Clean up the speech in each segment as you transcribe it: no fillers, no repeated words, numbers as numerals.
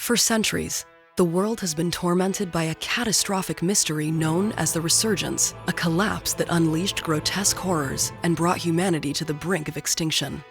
For centuries, the world has been tormented by a catastrophic mystery known as the Resurgence, a collapse that unleashed grotesque horrors and brought humanity to the brink of extinction.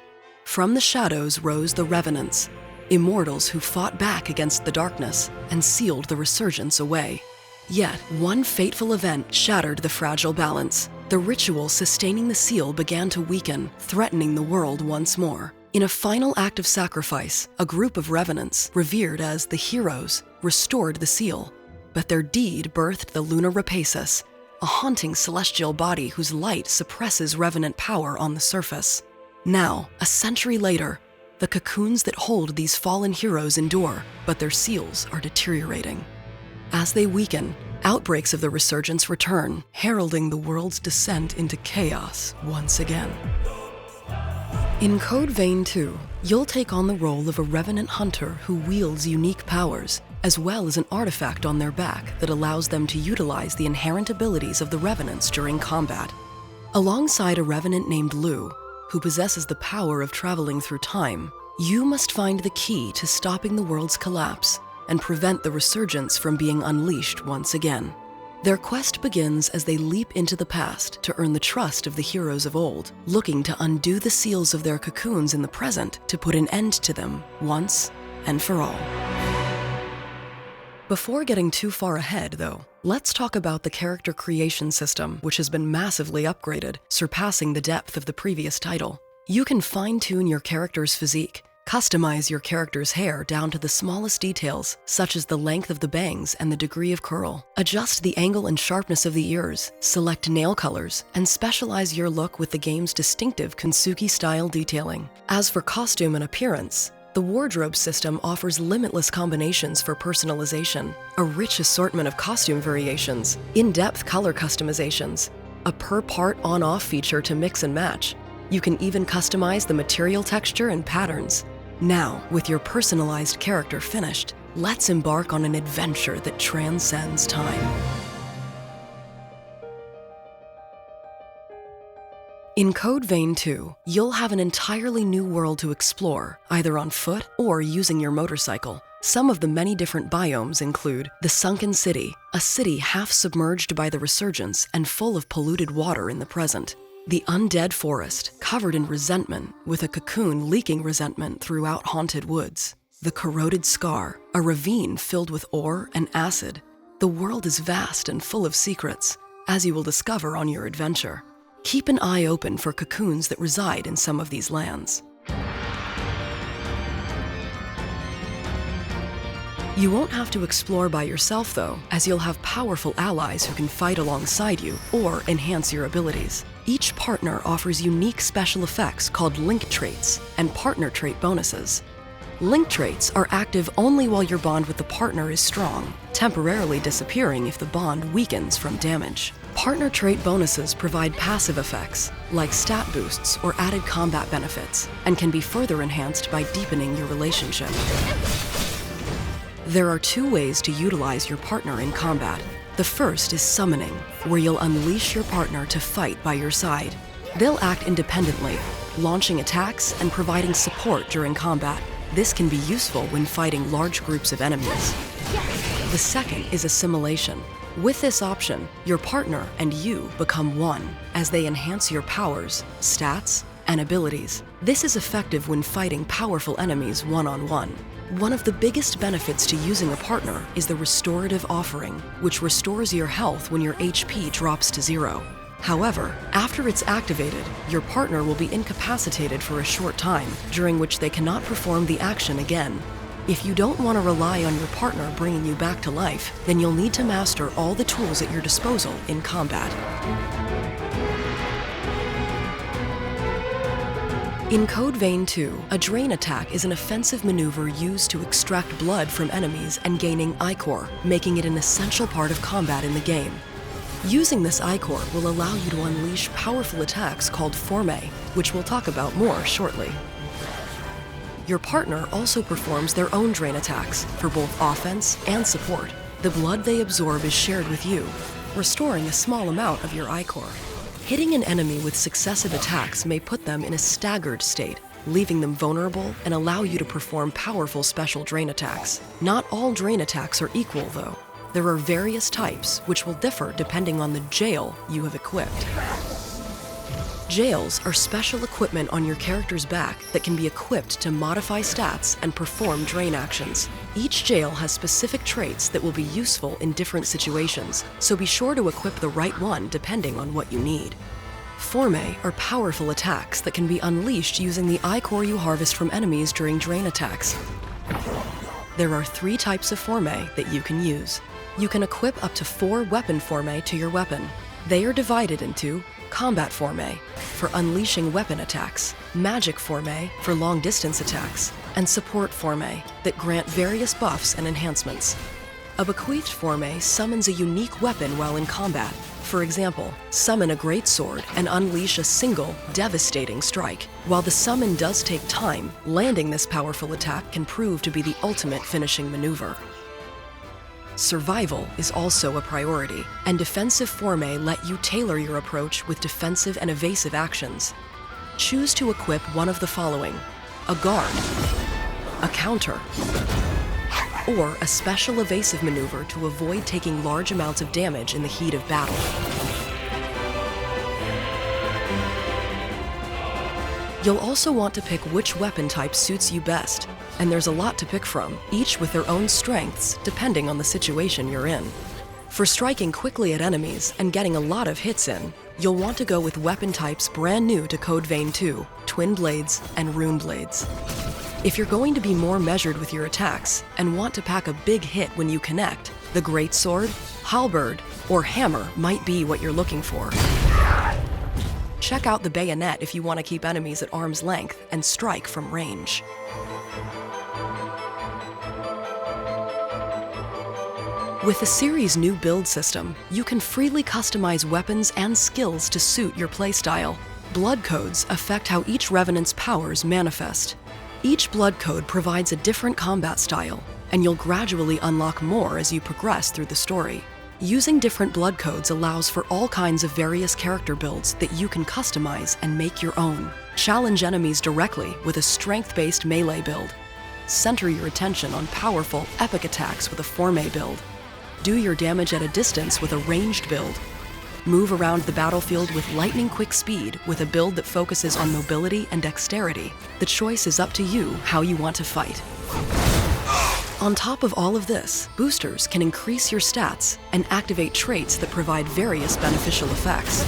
From the shadows rose the Revenants, immortals who fought back against the darkness and sealed the Resurgence away. Yet, one fateful event shattered the fragile balance. The ritual sustaining the seal began to weaken, threatening the world once more. In a final act of sacrifice, a group of Revenants, revered as the Heroes, restored the seal. But their deed birthed the Lunar Rapaces, a haunting celestial body whose light suppresses Revenant power on the surface. Now, a century later, the cocoons that hold these fallen heroes endure, but their seals are deteriorating. As they weaken, outbreaks of the Resurgence return, heralding the world's descent into chaos once again. In Code Vein 2, you'll take on the role of a Revenant hunter who wields unique powers, as well as an artifact on their back that allows them to utilize the inherent abilities of the Revenants during combat. Alongside a Revenant named Lu, who possesses the power of traveling through time, you must find the key to stopping the world's collapse and prevent the Resurgence from being unleashed once again. Their quest begins as they leap into the past to earn the trust of the heroes of old, looking to undo the seals of their cocoons in the present to put an end to them once and for all. Before getting too far ahead, though, let's talk about the character creation system, which has been massively upgraded, surpassing the depth of the previous title. You can fine-tune your character's physique, customize your character's hair down to the smallest details, such as the length of the bangs and the degree of curl. Adjust the angle and sharpness of the ears, select nail colors, and specialize your look with the game's distinctive Kensuke-style detailing. As for costume and appearance, the wardrobe system offers limitless combinations for personalization, a rich assortment of costume variations, in-depth color customizations, a per-part on-off feature to mix and match. You can even customize the material texture and patterns. Now, with your personalized character finished, let's embark on an adventure that transcends time. In Code Vein 2, you'll have an entirely new world to explore, either on foot or using your motorcycle. Some of the many different biomes include the Sunken City, a city half submerged by the Resurgence and full of polluted water in the present. The Undead Forest, covered in resentment, with a cocoon leaking resentment throughout haunted woods. The Corroded Scar, a ravine filled with ore and acid. The world is vast and full of secrets, as you will discover on your adventure. Keep an eye open for cocoons that reside in some of these lands. You won't have to explore by yourself, though, as you'll have powerful allies who can fight alongside you or enhance your abilities. Each partner offers unique special effects called link traits and partner trait bonuses. Link traits are active only while your bond with the partner is strong, temporarily disappearing if the bond weakens from damage. Partner trait bonuses provide passive effects, like stat boosts or added combat benefits, and can be further enhanced by deepening your relationship. There are two ways to utilize your partner in combat. The first is summoning, where you'll unleash your partner to fight by your side. They'll act independently, launching attacks and providing support during combat. This can be useful when fighting large groups of enemies. The second is assimilation. With this option, your partner and you become one, as they enhance your powers, stats, and abilities. This is effective when fighting powerful enemies one-on-one. One of the biggest benefits to using a partner is the Restorative Offering, which restores your health when your HP drops to 0. However, after it's activated, your partner will be incapacitated for a short time, during which they cannot perform the action again. If you don't want to rely on your partner bringing you back to life, then you'll need to master all the tools at your disposal in combat. In Code Vein 2, a drain attack is an offensive maneuver used to extract blood from enemies and gaining ichor, making it an essential part of combat in the game. Using this ichor will allow you to unleash powerful attacks called Formae, which we'll talk about more shortly. Your partner also performs their own drain attacks for both offense and support. The blood they absorb is shared with you, restoring a small amount of your ichor. Hitting an enemy with successive attacks may put them in a staggered state, leaving them vulnerable and allow you to perform powerful special drain attacks. Not all drain attacks are equal, though. There are various types, which will differ depending on the jail you have equipped. Jails are special equipment on your character's back that can be equipped to modify stats and perform drain actions. Each jail has specific traits that will be useful in different situations, so be sure to equip the right one depending on what you need. Formae are powerful attacks that can be unleashed using the ichor you harvest from enemies during drain attacks. There are 3 types of Formae that you can use. You can equip up to 4 weapon Formae to your weapon. They are divided into combat Formae for unleashing weapon attacks, magic Formae for long-distance attacks, and support Formae that grant various buffs and enhancements. A bequeathed Formae summons a unique weapon while in combat. For example, summon a great sword and unleash a single, devastating strike. While the summon does take time, landing this powerful attack can prove to be the ultimate finishing maneuver. Survival is also a priority, and defensive Formae let you tailor your approach with defensive and evasive actions. Choose to equip one of the following: a guard, a counter, or a special evasive maneuver to avoid taking large amounts of damage in the heat of battle. You'll also want to pick which weapon type suits you best, and there's a lot to pick from, each with their own strengths depending on the situation you're in. For striking quickly at enemies and getting a lot of hits in, you'll want to go with weapon types brand new to Code Vein 2, Twin Blades and Rune Blades. If you're going to be more measured with your attacks and want to pack a big hit when you connect, the Great Sword, Halberd, or Hammer might be what you're looking for. Check out the Bayonet if you want to keep enemies at arm's length and strike from range. With the series' new build system, you can freely customize weapons and skills to suit your playstyle. Blood codes affect how each Revenant's powers manifest. Each blood code provides a different combat style, and you'll gradually unlock more as you progress through the story. Using different blood codes allows for all kinds of various character builds that you can customize and make your own. Challenge enemies directly with a strength-based melee build. Center your attention on powerful, epic attacks with a Formae build. Do your damage at a distance with a ranged build. Move around the battlefield with lightning-quick speed with a build that focuses on mobility and dexterity. The choice is up to you how you want to fight. On top of all of this, boosters can increase your stats and activate traits that provide various beneficial effects.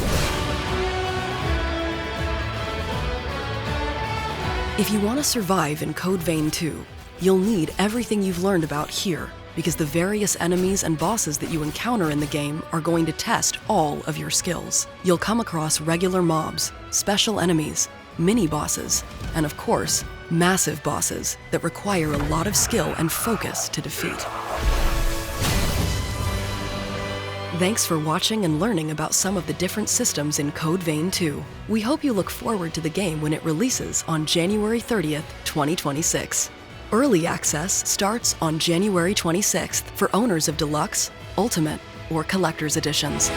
If you want to survive in Code Vein 2, you'll need everything you've learned about here, because the various enemies and bosses that you encounter in the game are going to test all of your skills. You'll come across regular mobs, special enemies, mini-bosses, and of course, massive bosses that require a lot of skill and focus to defeat. Thanks for watching and learning about some of the different systems in Code Vein 2. We hope you look forward to the game when it releases on January 30th, 2026. Early access starts on January 26th for owners of Deluxe, Ultimate, or Collector's Editions.